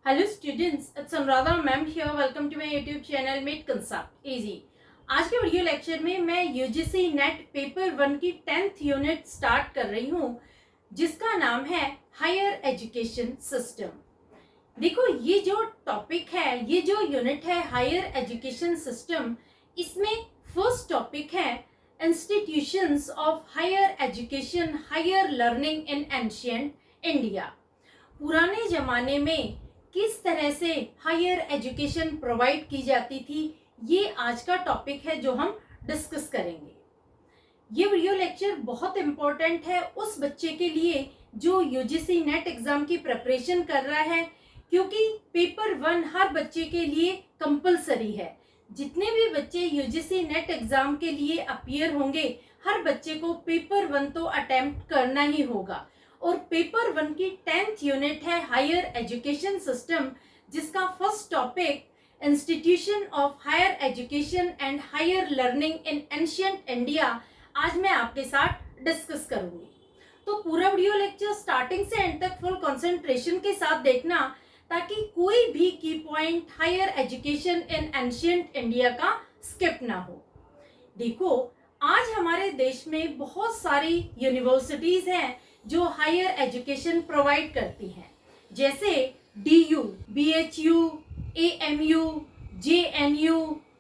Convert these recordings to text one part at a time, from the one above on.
Hello students, it's Anuradha ma'am here. Welcome to my YouTube channel made concept easy. आज के video lecture में मैं UGC net paper 1 की 10th unit start कर रही हूँ, जिसका नाम है हायर एजुकेशन सिस्टम। देखो, ये जो टॉपिक है, ये जो यूनिट है हायर एजुकेशन सिस्टम, इसमें फर्स्ट टॉपिक है institutions of higher education, higher learning in ancient India. पुराने जमाने में किस तरह से हायर एजुकेशन प्रोवाइड की जाती थी, ये आज का टॉपिक है जो हम डिस्कस करेंगे। ये वीडियो लेक्चर बहुत इंपॉर्टेंट है उस बच्चे के लिए जो यूजीसी नेट एग्जाम की प्रिपरेशन कर रहा है, क्योंकि पेपर 1 हर बच्चे के लिए कंपलसरी है। जितने भी बच्चे यूजीसी नेट एग्जाम के लिए अपीयर होंगे, हर बच्चे को पेपर 1 तो अटेम्प्ट करना ही होगा। और पेपर 1 की 10th यूनिट है हायर एजुकेशन सिस्टम, जिसका first topic institution of higher education and higher learning in ancient India आज मैं आपके साथ डिस्कस करूंगी। तो पूरा वीडियो लेक्चर स्टार्टिंग से एंड तक फुल कंसंट्रेशन के साथ देखना, ताकि कोई भी key point higher education in ancient India का स्किप ना हो। देखो, आज हमारे देश में बहुत सारी यूनिवर्सिटीज हैं जो हायर एजुकेशन प्रोवाइड करती हैं, जैसे DU, BHU, AMU, JNU,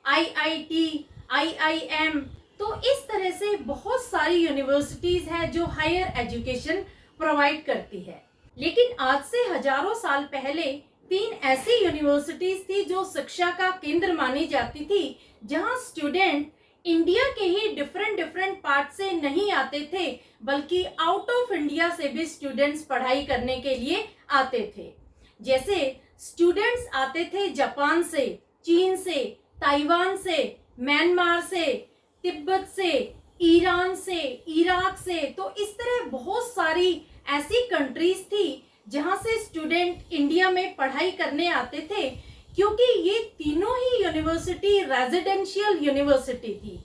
IIT, IIM। तो इस तरह से बहुत सारी यूनिवर्सिटीज हैं जो हायर एजुकेशन प्रोवाइड करती है। लेकिन आज से हजारों साल पहले 3 ऐसी यूनिवर्सिटीज थी जो शिक्षा का केंद्र मानी जाती थी, जहां स्टूडेंट इंडिया के ही डिफरेंट पार्ट से नहीं आते थे, बल्कि आउट ऑफ इंडिया से भी स्टूडेंट्स पढ़ाई करने के लिए आते थे। जैसे स्टूडेंट्स आते थे जापान से, चीन से, ताइवान से, म्यांमार से, तिब्बत से, ईरान से, इराक से। तो इस तरह बहुत सारी ऐसी कंट्रीज थी जहां से स्टूडेंट इंडिया में पढ़ाई करने आते थे, क्योंकि ये तीनों ही यूनिवर्सिटी रेजिडेंशियल यूनिवर्सिटी थी।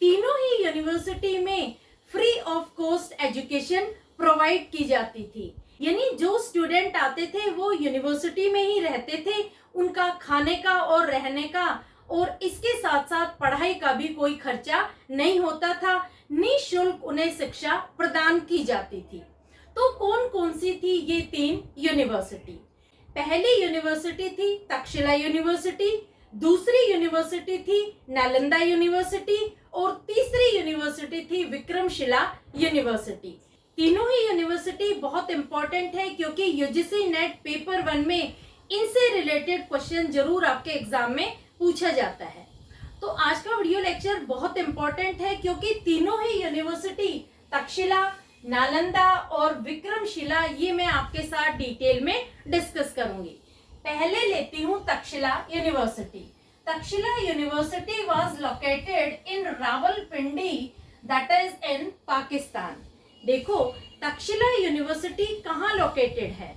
तीनों ही यूनिवर्सिटी में free of cost education provide की जाती थी। यानी जो स्टूडेंट आते थे वो यूनिवर्सिटी में ही रहते थे, उनका खाने का और रहने का और इसके साथ साथ पढ़ाई का भी कोई खर्चा नहीं होता था। निःशुल्क उन्हें शिक्षा प्रदान की जाती थी। तो कौन कौन सी थी ये 3 यूनिवर्सिटी? पहली यूनिवर्सिटी थी तक्षशिला यूनिवर्सिटी, दूसरी यूनिवर्सिटी थी नालंदा यूनिवर्सिटी और तीसरी यूनिवर्सिटी थी विक्रमशिला यूनिवर्सिटी। तीनों ही यूनिवर्सिटी बहुत इंपॉर्टेंट है, क्योंकि यूजीसी नेट पेपर 1 में इनसे रिलेटेड क्वेश्चन जरूर आपके एग्जाम में पूछा जाता है। तो आज का वीडियो लेक्चर बहुत इंपॉर्टेंट है, क्योंकि तीनों ही यूनिवर्सिटी तक्षशिला, नालंदा और विक्रमशिला, ये मैं आपके साथ डिटेल में डिस्कस करूंगी। पहले लेती हूं Takshashila university. Takshashila university was located in Rawalpindi, that is in Pakistan. देखो, तक्षशिला यूनिवर्सिटी कहाँ लोकेटेड है?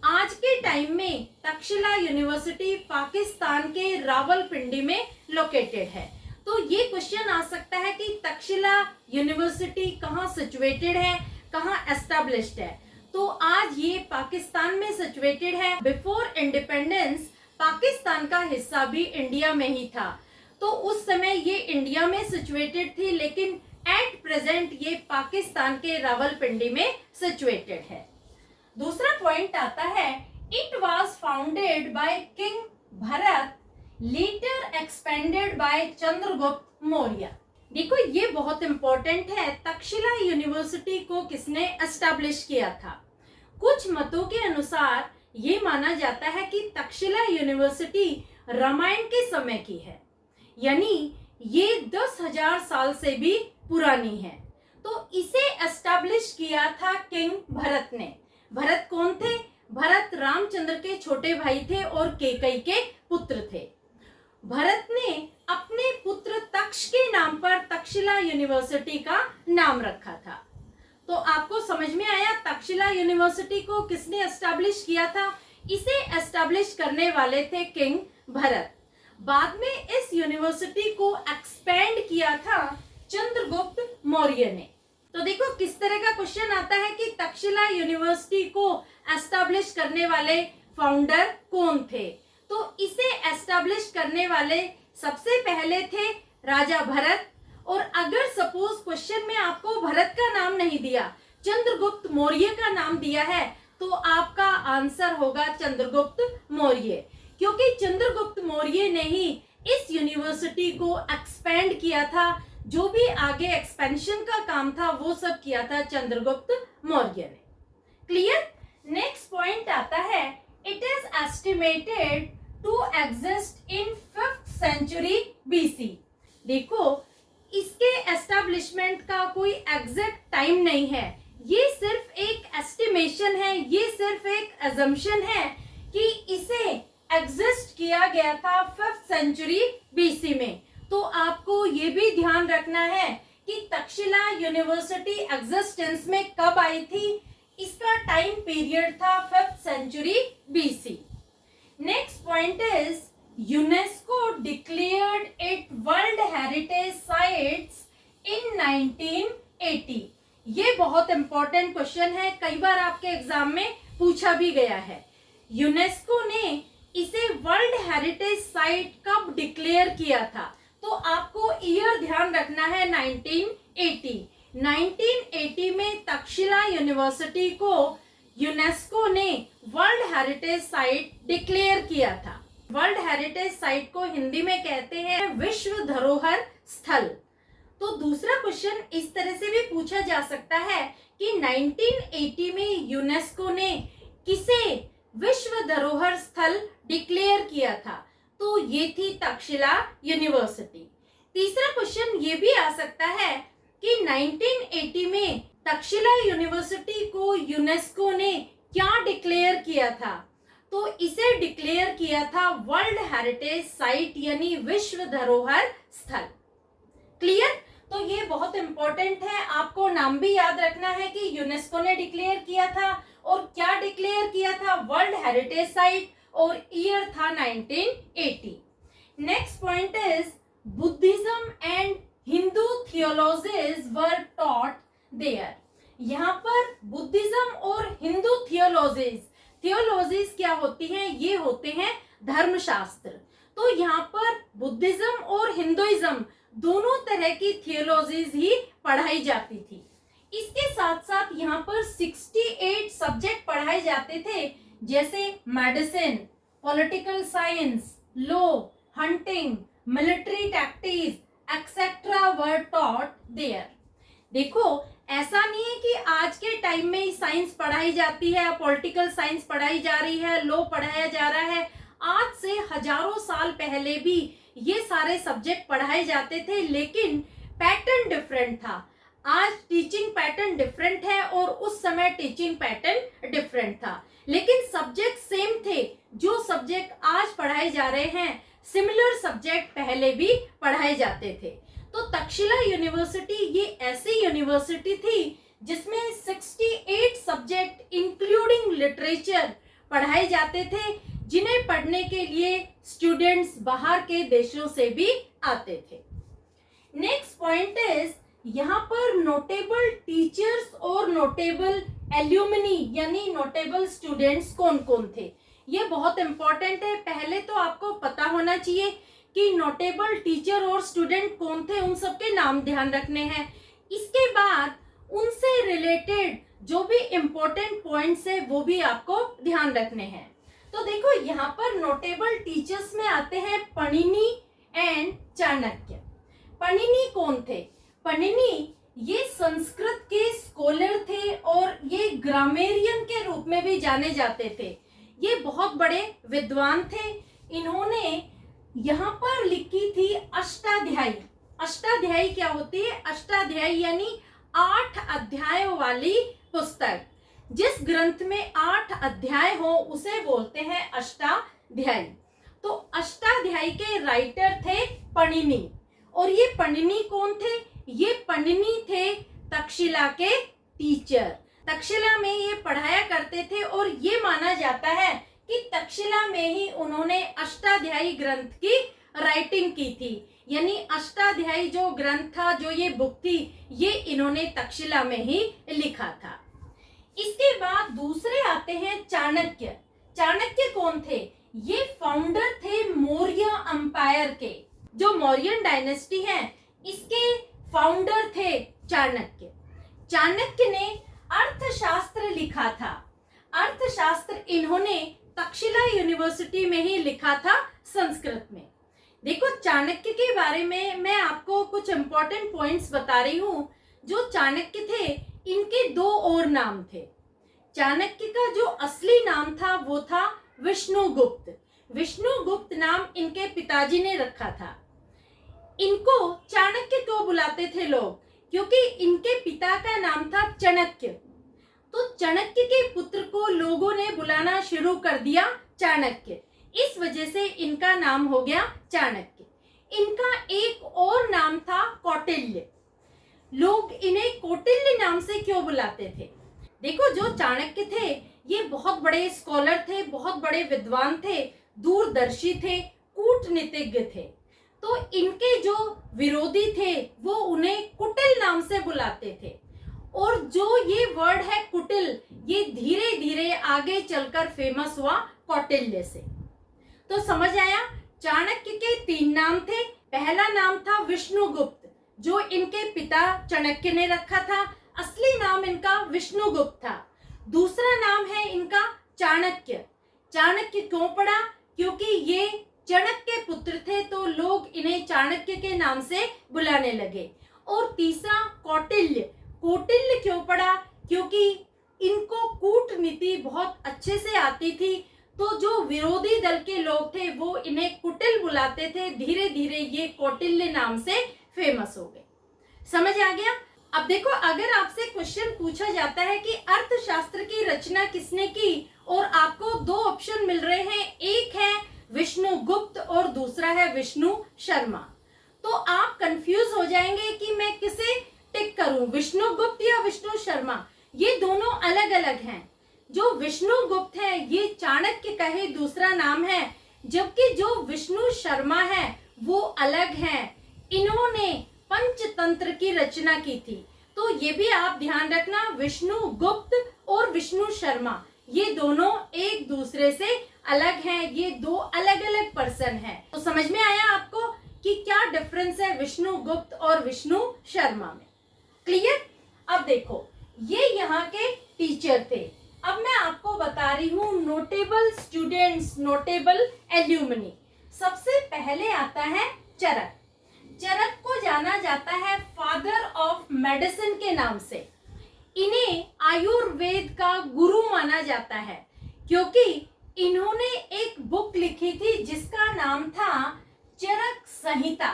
आज के टाइम में तक्षशिला यूनिवर्सिटी पाकिस्तान के रावलपिंडी में लोकेटेड है। तो ये क्वेश्चन आ सकता है कि तक्षशिला यूनिवर्सिटी कहाँ सिचुएटेड है, कहाँ एस्टैब्लिश्ड है? तो आज ये पाकिस्तान में सिचुएटेड है। बिफोर इंडिपेंडेंस पाकिस्तान का हिस्सा भी इंडिया में ही था, तो उस समय ये इंडिया में सिचुएटेड थी, लेकिन एट प्रेजेंट ये पाकिस्तान के रावलपिंडी में सिचुएटेड है। दूसरा पॉइंट आता है, it was founded by king Bharat, later expanded by Chandragupta Maurya. देखो, ये बहुत इंपॉर्टेंट है। तक्षशिला यूनिवर्सिटी को किसने एस्टैब्लिश किया था? कुछ मतों के अनुसार ये माना जाता है कि तक्षशिला यूनिवर्सिटी रामायण के समय की है, यानी ये 10,000 साल से भी पुरानी है। तो इसे एस्टैब्लिश किया था किंग भरत ने। भरत कौन थे? भरत रामचंद्र के छोटे भाई थे और कैकेयी के पुत्र थे। भरत ने अपने पुत्र तक्ष के नाम पर तक्षशिला यूनिवर्सिटी का नाम रखा था। तो आपको समझ में आया तक्षशिला यूनिवर्सिटी को किसने एस्टैब्लिश किया था? इसे एस्टैब्लिश करने वाले थे किंग भरत। बाद में इस यूनिवर्सिटी को एक्सपेंड किया था चंद्रगुप्त मौर्य ने। तो देखो किस तरह का क्वेश्चन आता है कि तक्षशिला यूनिवर्सिटी को एस्टैब्लिश करने वाले फाउंडर कौन थे? तो इसे एस्टैब्लिश करने वाले सबसे पहले थे राजा भरत। और अगर सपोज क्वेश्चन में आपको भरत का नाम नहीं दिया, चंद्रगुप्त मौर्य का नाम दिया है, तो आपका आंसर होगा चंद्रगुप्त मौर्य, क्योंकि चंद्रगुप्त मौर्य ने ही इस यूनिवर्सिटी को एक्सपेंड किया था। जो भी आगे एक्सपेंशन का काम था वो सब किया था चंद्रगुप्त मौर्य ने। क्लियर? नेक्स्ट पॉइंट आता है, it is estimated to exist in 5th century BC। देखो, इसके एस्टैब्लिशमेंट का कोई एग्जैक्ट टाइम नहीं है, ये सिर्फ एक एस्टिमेशन है, ये सिर्फ एक अजम्पशन है कि इसे एग्जिस्ट किया गया था 5th सेंचुरी BC में। तो आपको ये भी ध्यान रखना है कि तक्षशिला यूनिवर्सिटी एग्जिस्टेंस में कब आई थी। इसका टाइम पीरियड था 5th century BC। Next point is, UNESCO declared it world heritage sites in 1980। ये बहुत इंपॉर्टेंट क्वेश्चन है, कई बार आपके एग्जाम में पूछा भी गया है। यूनेस्को ने इसे वर्ल्ड हेरिटेज साइट कब डिक्लेयर किया था? तो आपको ईयर ध्यान रखना है, 1980। 1980 में तक्षशिला यूनिवर्सिटी को यूनेस्को ने वर्ल्ड हेरिटेज साइट डिक्लेयर किया था। वर्ल्ड हेरिटेज साइट को हिंदी में कहते हैं विश्व धरोहर स्थल। तो दूसरा क्वेश्चन इस तरह से भी पूछा जा सकता है कि 1980 में यूनेस्को ने किसे विश्व धरोहर स्थल डिक्लेयर किया था? तो ये थी तक्षशिला यूनिवर्सिटी। तीसरा क्वेश्चन ये भी आ सकता है कि 1980 में तक्षशिला यूनिवर्सिटी को यूनेस्को ने क्या डिक्लेयर किया था? तो इसे डिक्लेयर किया था वर्ल्ड हेरिटेज साइट, यानी विश्व धरोहर स्थल। क्लियर? तो ये बहुत इंपॉर्टेंट है, आपको नाम भी याद रखना है कि यूनेस्को ने डिक्लेयर किया था और क्या डिक्लेयर किया था, वर्ल्ड हेरिटेज साइट, और ईयर था 1980। Next point is, Buddhism and Hindu theologies were taught there. यहाँ पर बुद्धिज्म और हिंदू थियोलॉजीज क्या होती हैं? ये होते हैं धर्मशास्त्र। तो यहाँ पर बुद्धिज्म और हिंदुइज्म दोनों तरह की थियोलॉजीज ही पढ़ाई जाती थी। इसके साथ साथ यहाँ पर 68 सब्जेक्ट पढ़ाए जाते थे, जैसे medicine, political science, law, hunting, military tactics etcetera were taught there. देखो, ऐसा नहीं है कि आज के टाइम में साइंस पढ़ाई जाती है, पॉलिटिकल साइंस पढ़ाई जा रही है, लॉ पढ़ाया जा रहा है। आज से हजारों साल पहले भी ये सारे सब्जेक्ट पढ़ाए जाते थे, लेकिन पैटर्न डिफरेंट था। आज टीचिंग पैटर्न डिफरेंट है और उस समय टीचिंग पैटर्न डिफरेंट था, लेकिन सब्जेक्ट सेम थे। जो सब्जेक्ट आज पढ़ाए जा रहे हैं, सिमिलर सब्जेक्ट पहले भी पढ़ाए जाते थे। तो तक्षशिला यूनिवर्सिटी ये ऐसी यूनिवर्सिटी थी जिसमें 68 सब्जेक्ट इंक्लूडिंग लिटरेचर पढ़ाए जाते थे, जिन्हें पढ़ने के लिए स्टूडेंट्स बाहर के देशों से भी आते थे। नेक्स्ट पॉइंट इज, यहाँ पर नोटेबल टीचर्स और नोटेबल एल्यूमिनी यानी नोटेबल स्टूडेंट्स कौन कौन थे? ये बहुत इंपॉर्टेंट है। पहले तो आपको पता होना चाहिए कि नोटेबल टीचर और स्टूडेंट कौन थे, उन सबके नाम ध्यान रखने हैं। इसके बाद उनसे रिलेटेड जो भी इंपॉर्टेंट पॉइंट्स है वो भी आपको ध्यान रखने हैं। तो देखो, यहाँ पर नोटेबल टीचर्स में आते हैं पणिनि एंड चाणक्य। पणिनि कौन थे? पणिनि ये संस्कृत के स्कॉलर थे और ये ग्रामेरियन के रूप में भी जाने जाते थे। ये बहुत बड़े विद्वान थे। इन्होंने यहाँ पर लिखी थी अष्टाध्यायी। अष्टाध्यायी क्या होती है? अष्टाध्यायी यानी 8 अध्यायों वाली पुस्तक। जिस ग्रंथ में 8 अध्याय हो उसे बोलते हैं अष्टाध्यायी। तो अष्टाध्यायी के राइटर थे पणिनि। और ये पणिनि कौन थे? ये पणिनि थे तक्षशिला के टीचर। तक्षशिला में ये पढ़ाया करते थे और ये माना जाता है कि तक्षशिला में ही उन्होंने अष्टाध्यायी ग्रंथ की राइटिंग की थी। यानी अष्टाध्यायी जो ग्रंथ था, जो ये बुक थी, ये इन्होंने तक्षशिला में ही लिखा था। इसके बाद दूसरे आते हैं चाणक्य। चाणक्य कौन थे? ये फाउंडर थे मौर्य अंपायर के। जो मौर्यन डायनेस्टी है इसके फाउंडर थे चाणक्य। चाणक्य ने अर्थशास्त्र लिखा था। अर्थशास्त्र इन्होंने तक्षशिला यूनिवर्सिटी में ही लिखा था, संस्कृत में। देखो, चाणक्य के बारे में मैं आपको कुछ इंपॉर्टेंट पॉइंट्स बता रही हूँ। जो चाणक्य थे इनके दो और नाम थे। चाणक्य का जो असली नाम था वो था विष्णुगुप्त। विष्णुगुप्त नाम इनके पिताजी ने रखा था। इनको चाणक्य क्यों बुलाते थे लोग? क्योंकि इनके पिता का नाम था चाणक्य। तो चाणक्य के पुत्र को लोगों ने बुलाना शुरू कर दिया चाणक्य। इस वजह से इनका नाम हो गया चाणक्य। इनका एक और नाम था कौटिल्य। लोग इन्हें कौटिल्य नाम से क्यों बुलाते थे? देखो, जो चाणक्य थे ये बहुत बड़े स्कॉलर थे, बहुत बड़े विद्वान थे, दूरदर्शी थे, कूटनीतिज्ञ थे। तो इनके जो विरोधी थे वो उन्हें कुटिल नाम से बुलाते थे। और जो ये वर्ड है कुटिल, ये धीरे धीरे आगे चलकर फेमस हुआ कौटिल्य से। तो समझ आया, चाणक्य के 3 नाम थे। पहला नाम था विष्णुगुप्त, जो इनके पिता चाणक्य ने रखा था। असली नाम इनका विष्णुगुप्त था। दूसरा नाम है इनका चाणक्य। चाणक्य क्यों पड़ा? क्योंकि ये चाणक्य के पुत्र थे, तो लोग इन्हें चाणक्य के नाम से बुलाने लगे। और तीसरा कौटिल्य। कौटिल्य क्यों पड़ा? क्योंकि इनको कूटनीति बहुत अच्छे से आती थी, तो जो विरोधी दल के लोग थे वो इन्हें कुटिल बुलाते थे। धीरे धीरे ये कौटिल्य नाम से फेमस हो गए। समझ आ गया? अब देखो, अगर आपसे क्वेश्चन पूछा जाता है कि अर्थशास्त्र की रचना किसने की, और आपको 2 ऑप्शन मिल रहे हैं, एक है विष्णुगुप्त और दूसरा है विष्णु शर्मा, तो आप कंफ्यूज हो जाएंगे कि मैं किसे टिक करूं, विष्णुगुप्त या विष्णु शर्मा। ये दोनों अलग अलग हैं। जो विष्णुगुप्त है ये चाणक्य का ही दूसरा नाम है, जबकि जो विष्णु शर्मा है वो अलग है। इन्होंने पंचतंत्र की रचना की थी। तो ये भी आप ध्यान रखना, विष्णुगुप्त और विष्णु शर्मा ये दोनों एक दूसरे से अलग हैं। ये 2 अलग अलग पर्सन हैं। तो समझ में आया आपको कि क्या डिफरेंस है विष्णुगुप्त और विष्णु शर्मा में? क्लियर? अब देखो, ये यहाँ के टीचर थे। अब मैं आपको बता रही हूँ नोटेबल स्टूडेंट्स, नोटेबल एल्यूमिनी। सबसे पहले आता है चरक। चरक को जाना जाता है फादर ऑफ मेडिसिन के नाम से। इन्हें आयुर्वेद का गुरु माना जाता है, क्योंकि इन्होंने एक बुक लिखी थी जिसका नाम था चरक संहिता।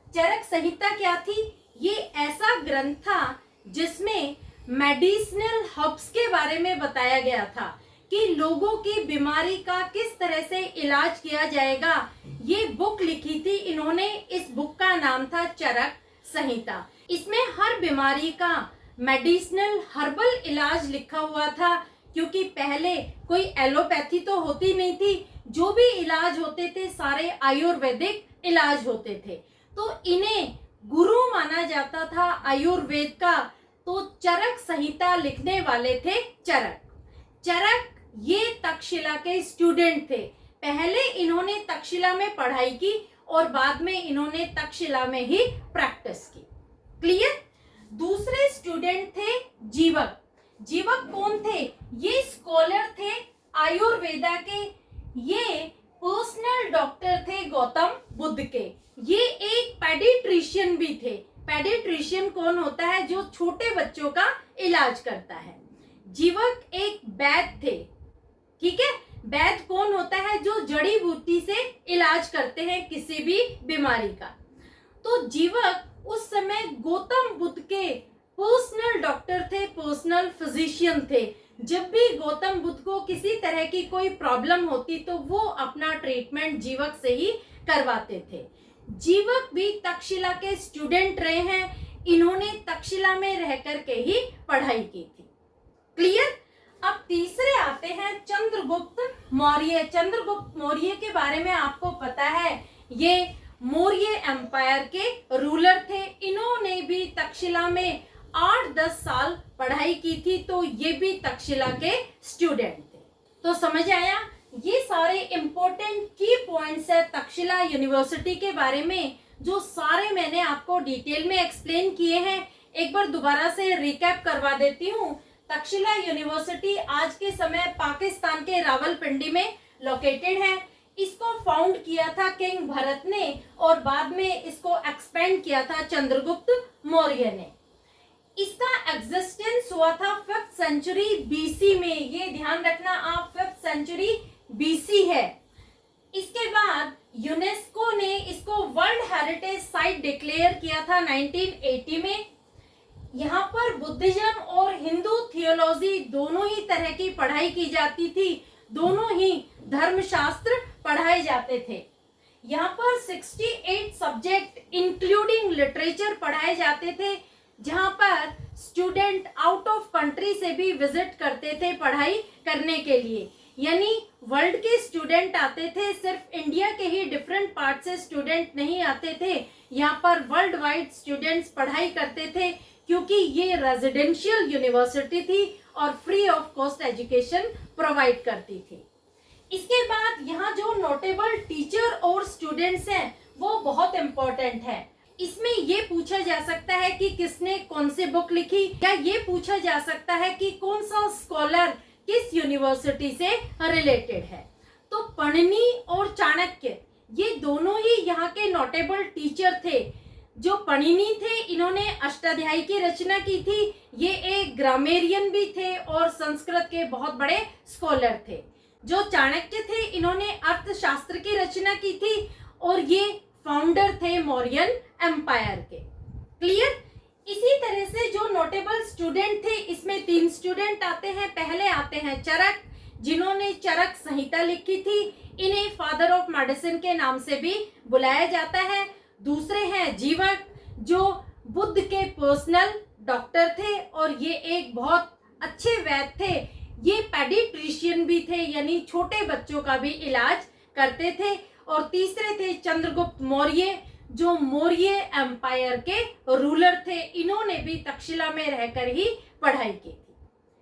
चरक संहिता क्या थी? ये ऐसा ग्रंथ था जिसमें मेडिसिनल हर्ब्स के बारे में बताया गया था कि लोगों की बीमारी का किस तरह से इलाज किया जाएगा। ये बुक लिखी थी इन्होंने। इस बुक का नाम था चरक संहिता। इसमें हर बीमारी का मेडिसिनल हर्बल इलाज लिखा हुआ था, क्योंकि पहले कोई एलोपैथी तो होती नहीं थी। जो भी इलाज होते थे सारे आयुर्वेदिक इलाज होते थे। तो इन्हें गुरु माना जाता था आयुर्वेद का। तो चरक संहिता लिखने वाले थे चरक। चरक ये तक्षशिला के स्टूडेंट थे। पहले इन्होंने तक्षशिला में पढ़ाई की और बाद में इन्होंने तक्षशिला में ही प्रैक्टिस की। क्लियर? दूसरे स्टूडेंट थे जीवक। जीवक कौन थे? ये स्कॉलर थे आयुर्वेदा के। ये पर्सनल डॉक्टर थे गौतम बुद्ध के। ये एक पेडिट्रिशियन भी थे। पेडिट्रिशियन कौन होता है? जो छोटे बच्चों का इलाज करता है। जीवक एक वैद्य थे। ठीक है? वैद्य कौन होता है? जो जड़ी बूटी से इलाज करते हैं किसी भी बीमारी का। तो जीवक उस समय गौतम बुद्ध के पर्सनल डॉक्टर थे, पर्सनल फिजिशियन थे। जब भी गौतम बुद्ध को किसी तरह की कोई प्रॉब्लम होती तो वो अपना ट्रीटमेंट जीवक से ही करवाते थे। जीवक भी तक्षशिला के स्टूडेंट रहे हैं। इन्होंने तक्षशिला में रह करके ही पढ़ाई की थी। क्लियर? अब तीसरे आते हैं चंद्रगुप्त मौर्य। चंद्रगुप्त मौर्य के बारे में आपको पता है, ये मौर्य एम्पायर के रूलर थे। इन्होंने भी तक्षशिला में 8-10 साल पढ़ाई की थी। तो ये भी तक्षशिला के स्टूडेंट थे। तो समझ आया, ये सारे इंपॉर्टेंट की पॉइंट्स है तक्षशिला यूनिवर्सिटी के बारे में, जो सारे मैंने आपको डिटेल में एक्सप्लेन किए हैं। एक बार दोबारा से रिकैप करवा देती हूँ। तक्षशिला यूनिवर्सिटी आज के समय पाकिस्तान के रावलपिंडी में लोकेटेड है। इसको फाउंड किया था किंग भरत ने और बाद में इसको एक्सपेंड किया था चंद्रगुप्त मौर्य ने। इसका एग्जिस्टेंस हुआ था 5th सेंचुरी बीसी में। ये ध्यान रखना आप, 5th सेंचुरी बीसी है। इसके बाद यूनेस्को ने इसको वर्ल्ड हेरिटेज साइट डिक्लेयर किया था 1980 में। यहाँ पर बुद्धिज्म और हिंदू थियोलॉजी दोनों ही तरह की पढ़ाई की जाती थी, दोनों ही धर्मशास्त्र पढ़ाए जाते थे। यहाँ पर 68 सब्जेक्ट इंक्लूडिंग लिटरेचर पढ़ाए जाते थे, जहाँ पर स्टूडेंट आउट ऑफ कंट्री से भी विजिट करते थे पढ़ाई करने के लिए। यानी वर्ल्ड के स्टूडेंट आते थे, सिर्फ इंडिया के ही डिफरेंट पार्ट से स्टूडेंट नहीं आते थे। यहाँ पर वर्ल्ड वाइड स्टूडेंट्स पढ़ाई करते थे, क्योंकि ये रेजिडेंशियल यूनिवर्सिटी थी और free of cost education provide करती थी। इसके बाद यहाँ जो नोटेबल टीचर और स्टूडेंट्स हैं वो बहुत इंपॉर्टेंट है। इसमें ये पूछा जा सकता है कि किसने कौन सी बुक लिखी, या ये पूछा जा सकता है कि कौन सा स्कॉलर किस यूनिवर्सिटी से रिलेटेड है। तो पणिनि और चाणक्य ये दोनों ही यहाँ के नोटेबल टीचर थे। जो पणिनि थे, इन्होंने अष्टाध्यायी की रचना की थी। ये एक ग्रामेरियन भी थे और संस्कृत के बहुत बड़े स्कॉलर थे। जो चाणक्य थे, इन्होंने अर्थशास्त्र की रचना की थी और ये फाउंडर थे मौर्यन एम्पायर के। क्लियर। इसी तरह से जो नोटेबल स्टूडेंट थे, इसमें 3 स्टूडेंट आते हैं। पहले आते हैं चरक, जिन्होंने चरक संहिता लिखी थी। इन्हें फादर ऑफ मेडिसिन के नाम से भी बुलाया जाता है। दूसरे हैं जीवक, जो बुद्ध के पर्सनल डॉक्टर थे और ये एक बहुत अच्छे वैद्य थे। ये पेडिट्रिशियन भी थे, यानी छोटे बच्चों का भी इलाज करते थे। और तीसरे थे चंद्रगुप्त मौर्य, जो मौर्य एम्पायर के रूलर थे। इन्होंने भी तक्षशिला में रहकर ही पढ़ाई की थी।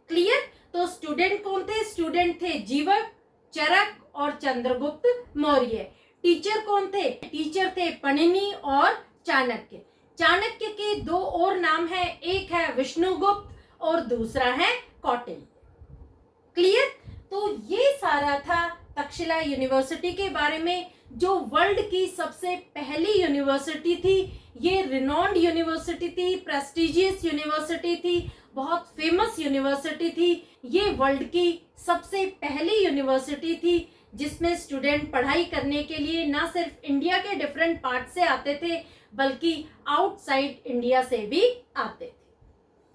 क्लियर। तो स्टूडेंट कौन थे? स्टूडेंट थे जीवक, चरक और चंद्रगुप्त मौर्य। टीचर कौन थे? टीचर थे पणिनि और चाणक्य। चाणक्य के 2 और नाम है, एक है विष्णुगुप्त और दूसरा है कौटिल्य। क्लियर। तो ये सारा था तक्षशिला यूनिवर्सिटी के बारे में, जो वर्ल्ड की सबसे पहली यूनिवर्सिटी थी। ये रिनॉन्ड यूनिवर्सिटी थी, प्रेस्टिजियस यूनिवर्सिटी थी, बहुत फेमस यूनिवर्सिटी थी। ये वर्ल्ड की सबसे पहली यूनिवर्सिटी थी जिसमें स्टूडेंट पढ़ाई करने के लिए ना सिर्फ इंडिया के डिफरेंट पार्ट से आते थे, बल्कि आउटसाइड इंडिया से भी आते थे।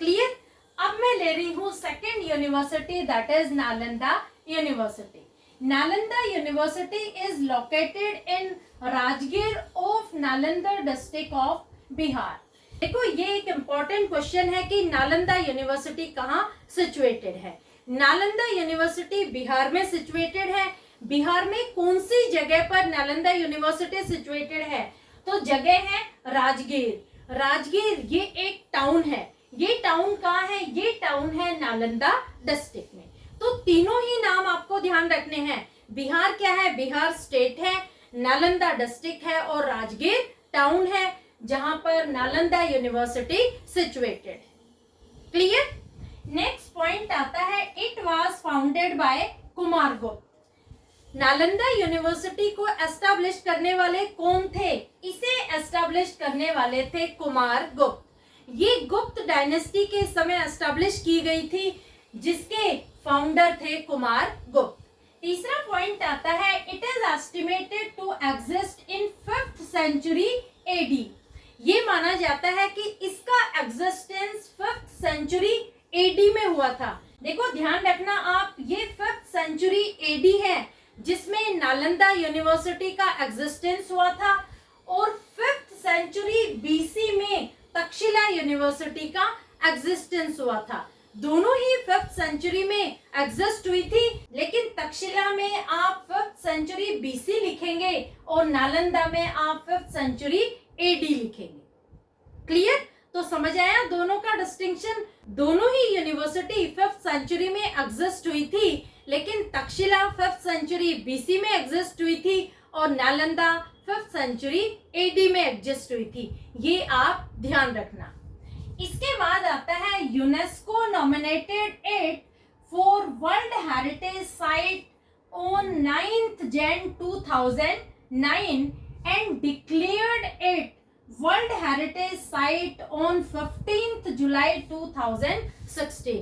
क्लियर। अब मैं ले रही हूँ second university, that is Nalanda university. Nalanda university is located in Rajgir of Nalanda district of Bihar. देखो, ये एक इम्पॉर्टेंट क्वेश्चन है कि नालंदा यूनिवर्सिटी कहाँ सिचुएटेड है। नालंदा यूनिवर्सिटी बिहार में सिचुएटेड है। बिहार में कौन सी जगह पर नालंदा यूनिवर्सिटी सिचुएटेड है? तो जगह है राजगीर। राजगीर ये एक टाउन है। ये टाउन कहाँ है? ये टाउन है नालंदा डिस्ट्रिक्ट में। तो तीनों ही नाम आपको ध्यान रखने हैं। बिहार क्या है? बिहार स्टेट है, नालंदा डिस्ट्रिक्ट है और राजगीर टाउन है, जहां पर नालंदा यूनिवर्सिटी सिचुएटेड है। क्लियर। नेक्स्ट पॉइंट आता है, it was founded bye Kumaragupta. Nalanda university को एस्टैब्लिश करने वाले कौन थे? इसे एस्टैब्लिश करने वाले थे कुमारगुप्त। ये गुप्त डायनेस्टी के समय एस्टैब्लिश की गई थी, जिसके फाउंडर थे कुमारगुप्त। तीसरा पॉइंट आता है, it is estimated to exist in 5th century AD. ये माना जाता है कि इसका एग्जिस्टेंस 5th सेंचुरी एडी में हुआ था। देखो, ध्यान रखना आप, ये 5th सेंचुरी एडी है जिसमें नालंदा यूनिवर्सिटी का एग्जिस्टेंस हुआ था, और 5th सेंचुरी बीसी में तक्षशिला यूनिवर्सिटी का एग्जिस्टेंस हुआ था। दोनों ही 5th सेंचुरी में एग्जिस्ट हुई थी, लेकिन तक्षशिला में आप 5th सेंचुरी बीसी लिखेंगे और नालंदा में आप 5th सेंचुरी एडी लिखेंगे। क्लियर। तो समझ आया दोनों का डिस्टिंक्शन। दोनों ही यूनिवर्सिटी 5th सेंचुरी में एग्जिस्ट हुई थी, लेकिन तक्षशिला 5th सेंचुरी बीसी में एग्जिस्ट हुई थी और नालंदा 5th सेंचुरी एडी में एग्जिस्ट हुई थी। ये आप ध्यान रखना। इसके बाद आता है UNESCO nominated it for world heritage site on 9th Jan 2009 and declared it World Heritage Site on 15th July 2016।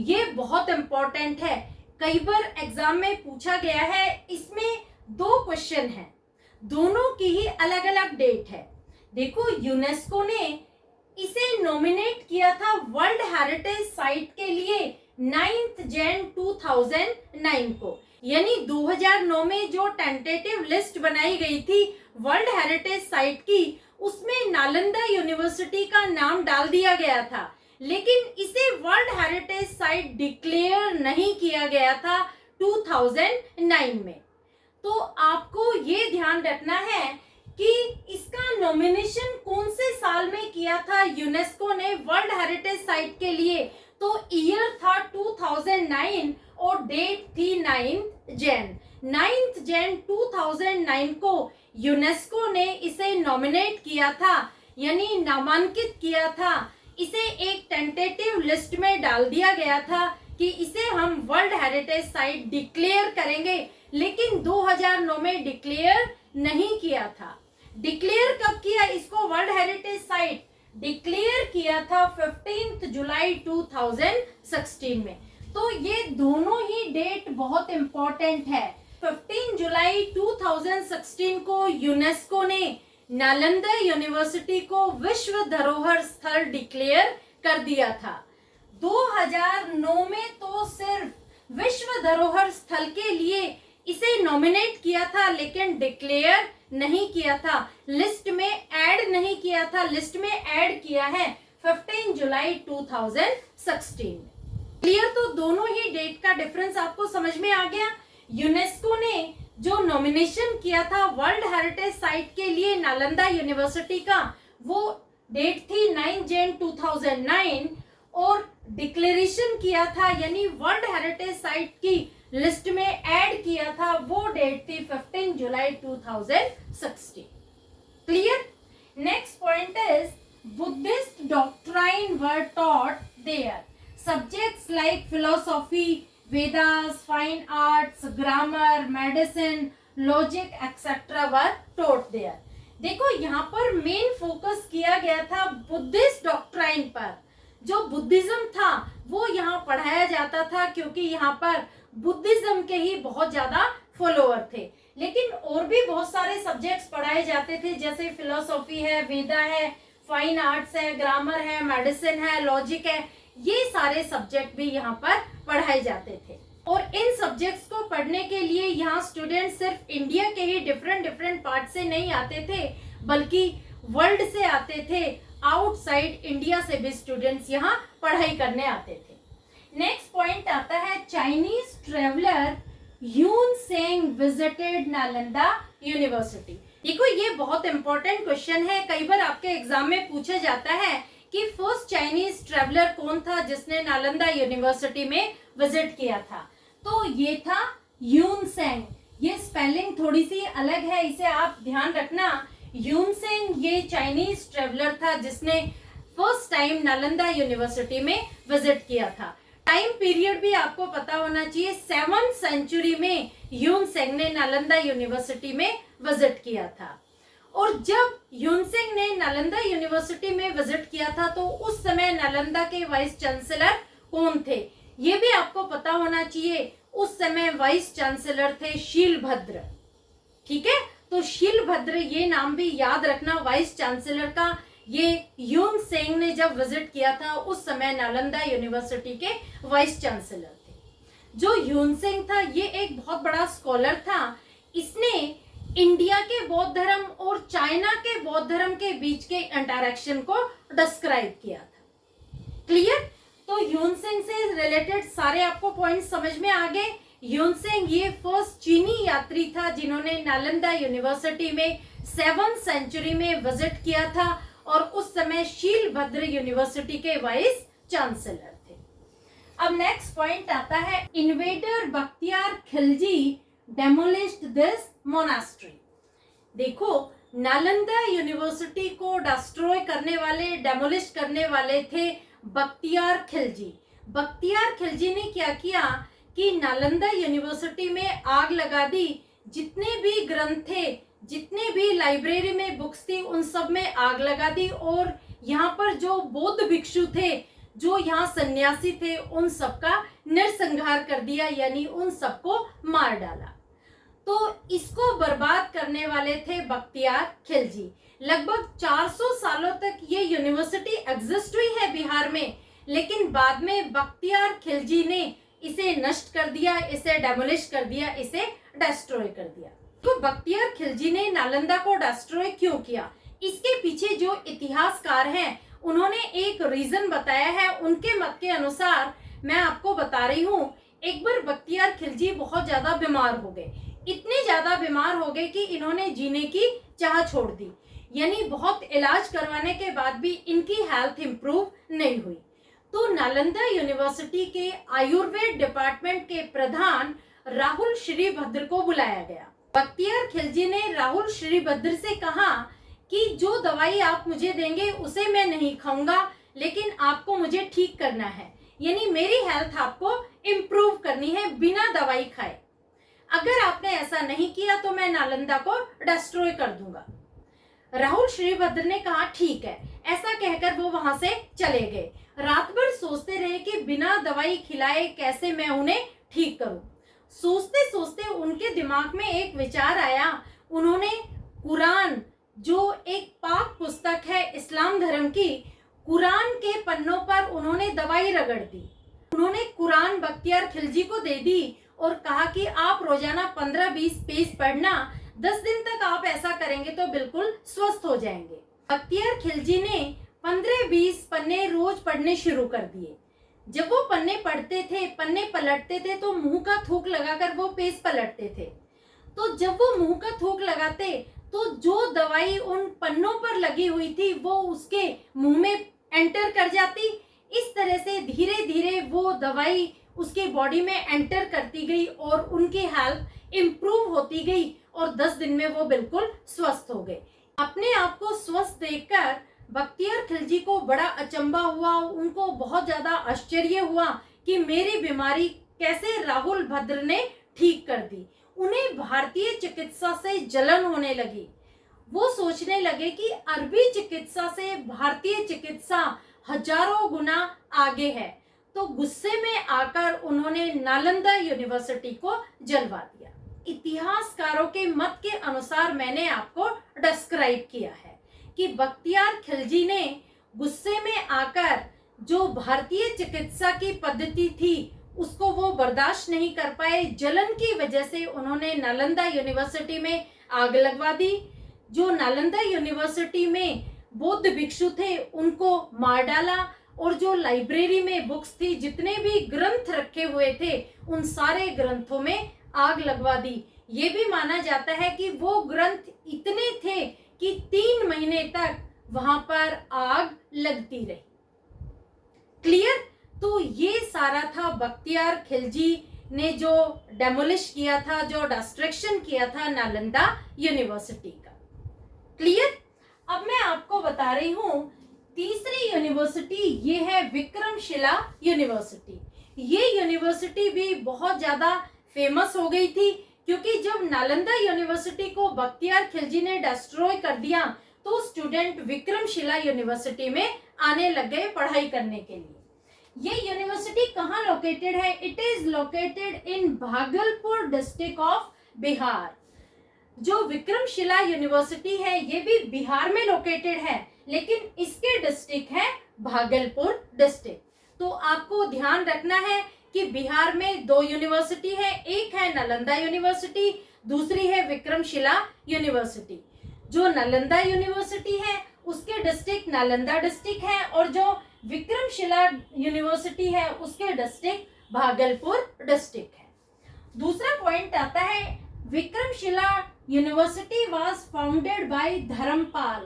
ये बहुत इंपॉर्टेंट है, कई बार एग्जाम में पूछा गया है। इसमें दो क्वेश्चन हैं, दोनों की ही अलग अलग डेट है। देखो, यूनेस्को ने इसे नॉमिनेट किया था वर्ल्ड हेरिटेज साइट के लिए 9th Jan 2009 को, यानी 2009 में जो टेंटेटिव लिस्ट बनाई गई थी वर्ल्ड हेरिटेज साइट की, उसमें नालंदा यूनिवर्सिटी का नाम डाल दिया गया था, लेकिन इसे वर्ल्ड हेरिटेज साइट डिक्लेयर नहीं किया गया था 2009 में। तो आपको ये ध्यान रखना है कि इसका नॉमिनेशन कौन से साल में किया था यूनेस्को ने वर्ल्ड हेरिटेज साइट के लिए। तो ईयर था 2009 और डेट थी 9th Jan 2009 को यूनेस्को ने इसे नॉमिनेट किया था, यानी नामांकित किया था। इसे एक टेंटेटिव लिस्ट में डाल दिया गया था कि इसे हम वर्ल्ड हेरिटेज साइट डिक्लेयर करेंगे, लेकिन 2009 में डिक्लेयर नहीं किया था। डिक्लेयर कब किया इसको वर्ल्ड हेरिटेज साइट? डिक्लेयर किया था 15th जुलाई 2016 में। तो ये दोनों ही डेट बहुत इंपॉर्टेंट है। 15 जुलाई 2016 को यूनेस्को ने नालंदा यूनिवर्सिटी को विश्व धरोहर स्थल डिक्लेयर कर दिया था। 2009 में तो सिर्फ विश्व धरोहर स्थल के लिए इसे नॉमिनेट किया था, लेकिन डिक्लेयर नहीं किया था, लिस्ट में ऐड नहीं किया था। लिस्ट में ऐड किया है 15 जुलाई 2016 में। क्लियर? तो दोनों ही डेट का डिफरेंस आपको समझ में आ गया। यूनेस्को ने जो नॉमिनेशन किया था वर्ल्ड हेरिटेज साइट के लिए नालंदा यूनिवर्सिटी का, वो डेट थी 9 Jan 2009 और डिक्लेरेशन किया था, यानी वर्ल्ड हेरिटेज साइट की लिस्ट में ऐड किया था, वो डेट थी 15 जुलाई 2016। Clear? Next point is Buddhist doctrine were taught there. Subjects like philosophy, Vedas, fine arts, grammar, medicine, logic etcetera were taught there. देखो, यहाँ पर मेन फोकस किया गया था बुद्धिस्ट डॉक्ट्राइन पर। जो बुद्धिज्म था वो यहाँ पढ़ाया जाता था, क्योंकि यहाँ पर बुद्धिज्म के ही बहुत ज्यादा फॉलोअर थे। लेकिन और भी बहुत सारे सब्जेक्ट्स पढ़ाए जाते थे, जैसे फिलोसॉफी है, वेदा है, फाइन आर्ट्स है, ग्रामर है, मेडिसिन है, लॉजिक है। ये सारे सब्जेक्ट भी यहाँ पर पढ़ाए जाते थे। और इन सब्जेक्ट्स को पढ़ने के लिए यहाँ स्टूडेंट सिर्फ इंडिया के ही डिफरेंट पार्ट से नहीं आते थे, बल्कि वर्ल्ड से आते थे। आउटसाइड इंडिया से भी स्टूडेंट्स यहाँ पढ़ाई करने आते थे। नेक्स्ट पॉइंट आता है चाइनीज ट्रेवलर यून सेंग विजिटेड नालंदा यूनिवर्सिटी। देखो, ये बहुत इंपॉर्टेंट क्वेश्चन है, कई बार आपके एग्जाम में पूछा जाता है कि फर्स्ट चाइनीज ट्रेवलर कौन था जिसने नालंदा यूनिवर्सिटी में विजिट किया था। तो ये था यून सेंग। ये स्पेलिंग थोड़ी सी अलग है, इसे आप ध्यान रखना। यून सेंग ये चाइनीज ट्रेवलर था जिसने फर्स्ट टाइम नालंदा यूनिवर्सिटी में विजिट किया था। टाइम पीरियड भी आपको पता होना चाहिए, 7th सेंचुरी में यून सेंग ने नालंदा यूनिवर्सिटी में विजिट किया था। और जब यून सेंग ने नालंदा यूनिवर्सिटी में विजिट किया था तो उस समय नालंदा के वाइस चांसलर कौन थे, ये भी आपको पता होना चाहिए। उस समय वाइस चांसलर थे शीलभद्र। ठीक है, तो शीलभद्र ये नाम भी याद रखना वाइस चांसलर का। ये यून सेंग ने जब विजिट किया था उस समय नालंदा यूनिवर्सिटी के वाइस चांसलर थे। जो यून सेंग था ये एक बहुत बड़ा स्कॉलर था। इसने इंडिया के बौद्ध धर्म और चाइना के बौद्ध धर्म के बीच के इंटरेक्शन को डिस्क्राइब किया था। क्लियर? तो यून सेंग से रिलेटेड सारे आपको पॉइंट समझ में आ गए। यून सेंग ये फर्स्ट चीनी यात्री था जिन्होंने नालंदा यूनिवर्सिटी में 7th सेंचुरी में विजिट किया था और उस समय शीलभद्र यूनिवर्सिटी के वाइस चांसलर थे। अब नेक्स्ट पॉइंट आता है, invader Bakhtiyar Khilji demolished this monastery. देखो, नालंदा यूनिवर्सिटी को डिस्ट्रॉय करने वाले, डेमोलिश करने वाले थे बख्तियार खिलजी। बख्तियार खिलजी ने क्या किया कि नालंदा यूनिवर्सिटी में आग लगा दी। जितने भी ग्रंथ थे, जितने भी लाइब्रेरी में बुक्स थी, उन सब में आग लगा दी और यहाँ पर जो बौद्ध भिक्षु थे, जो यहाँ सन्यासी थे, उन सबका नरसंहार कर दिया, यानी उन सबको मार डाला। तो इसको बर्बाद करने वाले थे बख्तियार खिलजी। लगभग 400 सालों तक ये यूनिवर्सिटी एग्जिस्ट हुई है बिहार में, लेकिन बाद में बख्तियार खिलजी ने इसे नष्ट कर दिया, इसे डेमोलिश कर दिया, इसे डिस्ट्रॉय कर दिया। तो बख्तियार खिलजी ने नालंदा को डिस्ट्रॉय क्यों किया? इसके पीछे जो इतिहासकार हैं, उन्होंने एक रीजन बताया है। उनके मत के अनुसार मैं आपको बता रही हूँ, एक बार बख्तियार खिलजी बहुत ज्यादा बीमार हो गए। इतने ज्यादा बीमार हो गए कि इन्होंने जीने की चाह छोड़ दी, यानी बहुत इलाज करवाने के बाद भी इनकी हेल्थ इंप्रूव नहीं हुई। तो नालंदा यूनिवर्सिटी के आयुर्वेद डिपार्टमेंट के प्रधान राहुल श्रीभद्र को बुलाया गया। बख्तियार खिलजी ने राहुल श्रीभद्र से कहा कि जो दवाई आप मुझे देंगे उसे मैं नहीं खाऊंगा, लेकिन आपको मुझे ठीक करना है, यानी मेरी हेल्थ आपको इम्प्रूव करनी है बिना दवाई खाए। अगर आपने ऐसा नहीं किया तो मैं नालंदा को डिस्ट्रॉय कर दूंगा। राहुल श्रीभद्र ने कहा ठीक है। ऐसा कहकर वो वहां से चले गए। रात भर सोचते रहे कि बिना दवाई खिलाए कैसे मैं उन्हें ठीक करूं। सोचते सोचते उनके दिमाग में एक विचार आया। उन्होंने कुरान, जो एक पाक पुस्तक है इस्लाम धर्म की, कुरान के पन्नों पर उन्होंने दवाई रगड़ दी। उन्होंने कुरान बख्तियार खिलजी को दे दी और कहा कि आप रोजाना 15-20 पेज पढ़ना, 10 दिन तक आप ऐसा करेंगे तो बिल्कुल स्वस्थ हो जाएंगे। बख्तियार खिलजी ने 15-20 पन्ने रोज पढ़ने शुरू कर दिए। जब वो पन्ने पढ़ते थे, पन्ने पलटते थे, तो मुंह का थूक लगाकर वो पेज पलटते थे। तो जब वो मुंह का थूक लगाते तो जो दवाई उन पन्नों पर लगी हुई थी वो उसके मुंह में एंटर कर जाती। इस तरह से धीरे धीरे वो दवाई उसके बॉडी में एंटर करती गई और उनकी हेल्थ इम्प्रूव होती गई और 10 दिन में वो बिल्कुल स्वस्थ हो गए। अपने आप को स्वस्थ देखकर बख्तियार खिलजी को बड़ा अचंभा हुआ। उनको बहुत ज्यादा आश्चर्य हुआ कि मेरी बीमारी कैसे राहुल भद्र ने ठीक कर दी। उन्हें भारतीय चिकित्सा से जलन होने लगी। वो सोचने लगे कि अरबी चिकित्सा से भारतीय चिकित्सा हजारों गुना आगे है। तो गुस्से में आकर उन्होंने नालंदा यूनिवर्सिटी को जलवा दिया। इतिहासकारों के मत के अनुसार मैंने आपको डिस्क्राइब किया है कि बख्तियार खिलजी ने गुस्से में आकर जो भारतीय चिकित्सा की पद्धति थी उसको वो बर्दाश्त नहीं कर पाए। जलन की वजह से उन्होंने नालंदा यूनिवर्सिटी में आग लगवा दी। जो नालंदा यूनिवर्सिटी में बौद्ध भिक्षु थे उनको मार डाला और जो लाइब्रेरी में बुक्स थी, जितने भी ग्रंथ रखे हुए थे, उन सारे ग्रंथों में आग लगवा दी। ये भी माना जाता है कि वो ग्रंथ इतने थे कि 3 महीने तक वहां पर आग लगती रही। क्लियर? तो ये सारा था बख्तियार खिलजी ने जो डेमोलिश किया था, जो डिस्ट्रक्शन किया था नालंदा यूनिवर्सिटी का। क्लियर? अब मैं आपको बता रही हूं तीसरी यूनिवर्सिटी, ये है विक्रमशिला यूनिवर्सिटी। ये यूनिवर्सिटी भी बहुत ज्यादा फेमस हो गई थी क्योंकि जब नालंदा यूनिवर्सिटी को बख्तियार खिलजी ने डिस्ट्रॉय कर दिया तो स्टूडेंट विक्रमशिला यूनिवर्सिटी में आने लग गए पढ़ाई करने के लिए। ये यूनिवर्सिटी कहाँ लोकेटेड है? It is located in Bhagalpur district of Bihar. जो विक्रमशिला यूनिवर्सिटी है ये भी बिहार में लोकेटेड है, लेकिन इसके डिस्ट्रिक्ट है भागलपुर डिस्ट्रिक्ट। तो आपको ध्यान रखना है कि बिहार में 2 यूनिवर्सिटी है, एक है नालंदा यूनिवर्सिटी, दूसरी है विक्रमशिला यूनिवर्सिटी। जो नालंदा यूनिवर्सिटी है उसके डिस्ट्रिक्ट नालंदा डिस्ट्रिक्ट है और जो विक्रमशिला यूनिवर्सिटी है उसके डिस्ट्रिक्ट भागलपुर डिस्ट्रिक्ट है। दूसरा पॉइंट आता है, Vikramshila university was founded by Dharmapal,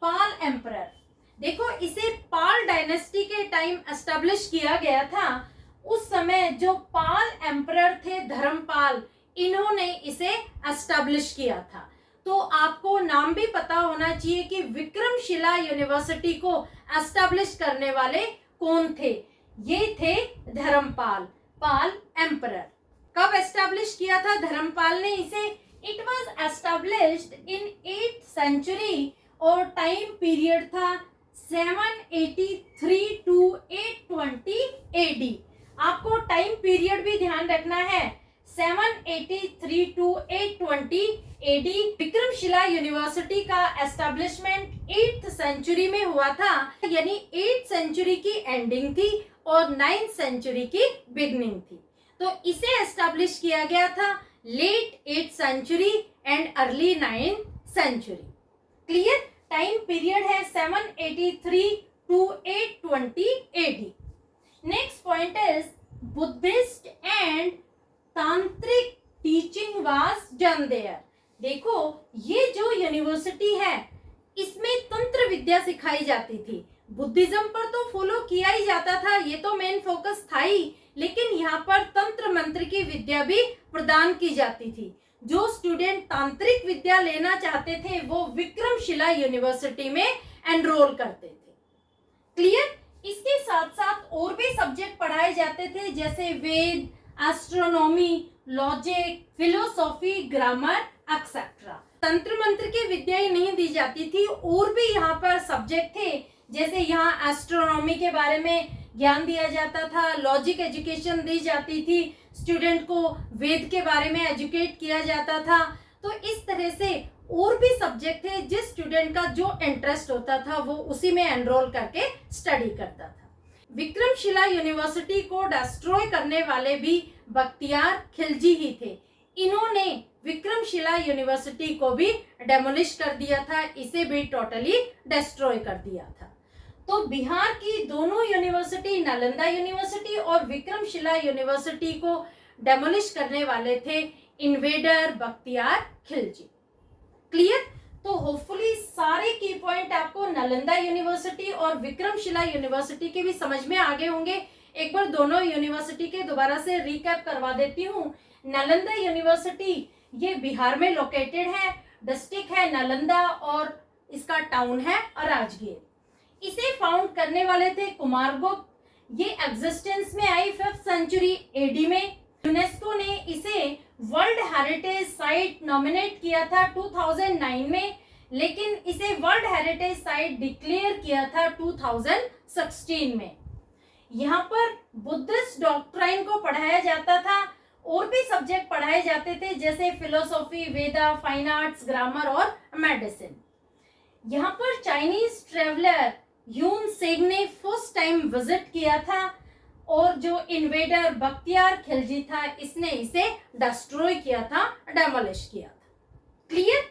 Pala emperor. देखो, इसे पाल डायनेस्टी के टाइम एस्टेब्लिश किया गया था उस समय जो पाल एम्परर थे धर्मपाल, इन्होंने इसे एस्टेब्लिश किया था। तो आपको नाम भी पता होना चाहिए कि विक्रमशिला यूनिवर्सिटी को एस्टेब्लिश करने वाले कौन थे। ये थे धर्मपाल, पाल एम्परर। कब एस्टेब्लिश किया था धर्मपाल ने इसे? It was established in 8th century और टाइम पीरियड था 783 टू 820 AD। आपको टाइम पीरियड भी ध्यान रखना है, 783 टू 820 AD। विक्रमशिला यूनिवर्सिटी का एस्टेब्लिशमेंट 8th सेंचुरी में हुआ था, यानी 8th सेंचुरी की एंडिंग थी और 9th सेंचुरी की बिगनिंग थी। तो इसे एस्टेब्लिश किया गया था late 8th century and early 9th century. Clear? Time period है 783 to 820 AD। Next point is Buddhist and tantric teaching was done there. देखो, ये जो यूनिवर्सिटी है इसमें तंत्र विद्या सिखाई जाती थी। बुद्धिज्म पर तो फॉलो किया ही जाता था, ये तो मेन फोकस था ही, लेकिन यहाँ पर तंत्र मंत्र की विद्या भी प्रदान की जाती थी। जो स्टूडेंट तांत्रिक विद्या लेना चाहते थे वो विक्रमशिला यूनिवर्सिटी में एनरोल करते थे। क्लियर? इसके साथ साथ और भी सब्जेक्ट पढ़ाए जाते थे, जैसे Veda, astronomy, logic, philosophy, grammar etcetera. तंत्र मंत्र की विद्या ही नहीं दी जाती थी, और भी यहाँ पर सब्जेक्ट थे, जैसे यहाँ एस्ट्रोनॉमी के बारे में ज्ञान दिया जाता था, लॉजिक एजुकेशन दी जाती थी, स्टूडेंट को वेद के बारे में एजुकेट किया जाता था। तो इस तरह से और भी सब्जेक्ट थे, जिस स्टूडेंट का जो इंटरेस्ट होता था वो उसी में एनरोल करके स्टडी करता था। विक्रमशिला यूनिवर्सिटी को डिस्ट्रॉय करने वाले भी बख्तियार खिलजी ही थे। इन्होंने विक्रमशिला यूनिवर्सिटी को भी डेमोलिश कर दिया था, इसे भी टोटली डिस्ट्रॉय कर दिया था। तो बिहार की दोनों यूनिवर्सिटी, नालंदा यूनिवर्सिटी और विक्रमशिला यूनिवर्सिटी को डेमोलिश करने वाले थे इन्वेडर बख्तियार खिलजी। क्लियर? तो होपफुली सारे की पॉइंट आपको नालंदा यूनिवर्सिटी और विक्रमशिला यूनिवर्सिटी के भी समझ में आ गए होंगे। एक बार दोनों यूनिवर्सिटी के दोबारा से रिकैप करवा देती हूँ। नालंदा यूनिवर्सिटी ये बिहार में लोकेटेड है, डिस्ट्रिक्ट है नालंदा और इसका टाउन है राजगीर। इसे फाउंड करने वाले थे कुमारगुप्त। ये एग्जिस्टेंस में आई 5th सेंचुरी AD में। यूनेस्को ने इसे वर्ल्ड हेरिटेज साइट नॉमिनेट किया था 2009 में, लेकिन इसे वर्ल्ड हेरिटेज साइट डिक्लेयर किया था 2016 में। यहाँ पर बुद्धिस्ट डॉक्ट्राइन को पढ़ाया जाता था, और भी सब्जेक्ट पढ़ाए जाते थे, जैसे फिलोसॉफी, वेदा, फाइन आर्ट्स, ग्रामर और मेडिसिन। यहाँ पर चाइनीज ट्रेवलर ह्यून सेंग ने फर्स्ट टाइम विजिट किया था, और जो इन्वेडर बख्तियार खिलजी था इसने इसे डिस्ट्रॉय किया था, डेमोलिश किया था। क्लियर?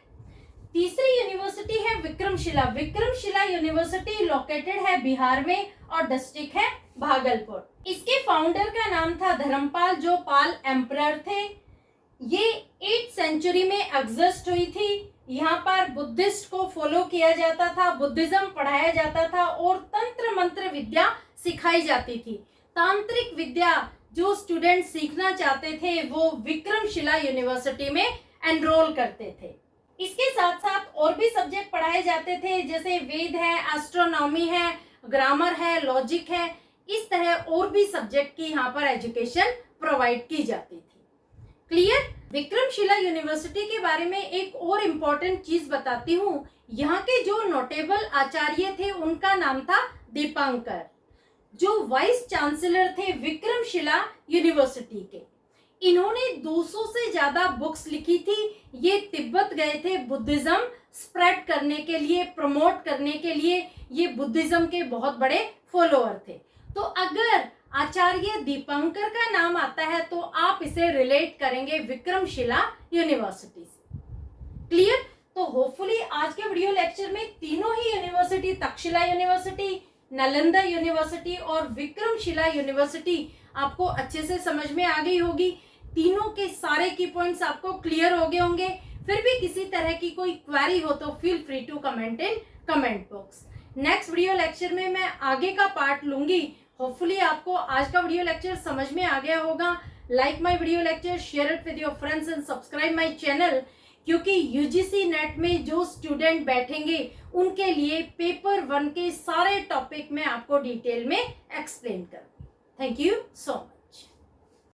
तीसरी यूनिवर्सिटी है विक्रमशिला। विक्रमशिला यूनिवर्सिटी लोकेटेड है बिहार में और डिस्ट्रिक्ट है भागलपुर। इसके फाउंडर का नाम था धर्मपाल, जो पाल एम्परर थे। ये 8th सेंचुरी में एग्जिस्ट हुई थी। यहाँ पर बुद्धिस्ट को फॉलो किया जाता था, बुद्धिज्म पढ़ाया जाता था और तंत्र मंत्र विद्या सिखाई जाती थी। तांत्रिक विद्या जो स्टूडेंट सीखना चाहते थे वो विक्रमशिला यूनिवर्सिटी में एनरोल करते थे। इसके साथ साथ और भी सब्जेक्ट पढ़ाए जाते थे, जैसे वेद है, एस्ट्रोनॉमी है, ग्रामर है, लॉजिक है। इस तरह और भी सब्जेक्ट की यहाँ पर एजुकेशन प्रोवाइड की जाती थी। क्लियर? विक्रमशिला यूनिवर्सिटी के बारे में एक और इम्पोर्टेंट चीज बताती हूँ। यहाँ के जो नोटेबल आचार्य थे उनका नाम था दीपांकर, जो वाइस चांसलर थे विक्रमशिला यूनिवर्सिटी के। इन्होंने 200 से ज्यादा बुक्स लिखी थी। ये तिब्बत गए थे बुद्धिज्म स्प्रेड करने के लिए, प्रमोट करने के लिए। ये बुद्धिज्म के बहुत बड़े फॉलोअर थे। तो अगर आचार्य दीपांकर का नाम आता है तो आप इसे रिलेट करेंगे विक्रमशिला यूनिवर्सिटी से। क्लियर? तो होपफुली आज के वीडियो लेक्चर में तीनों ही university, Takshashila university, Nalanda university और विक्रमशिला यूनिवर्सिटी आपको अच्छे से समझ में आ गई होगी। तीनों के सारे की पॉइंट्स आपको क्लियर हो गए होंगे। फिर भी किसी तरह की कोई क्वेरी हो तो feel free to comment in comment box. Next video lecture में मैं आगे का पार्ट लूंगी होपफुली आपको आज का वीडियो लेक्चर समझ में आ गया होगा। Like my video lecture, share it with your friends and subscribe my channel, क्योंकि यूजीसी नेट में जो स्टूडेंट बैठेंगे उनके लिए पेपर 1 के सारे टॉपिक में आपको डिटेल में एक्सप्लेन कर। Thank you so much.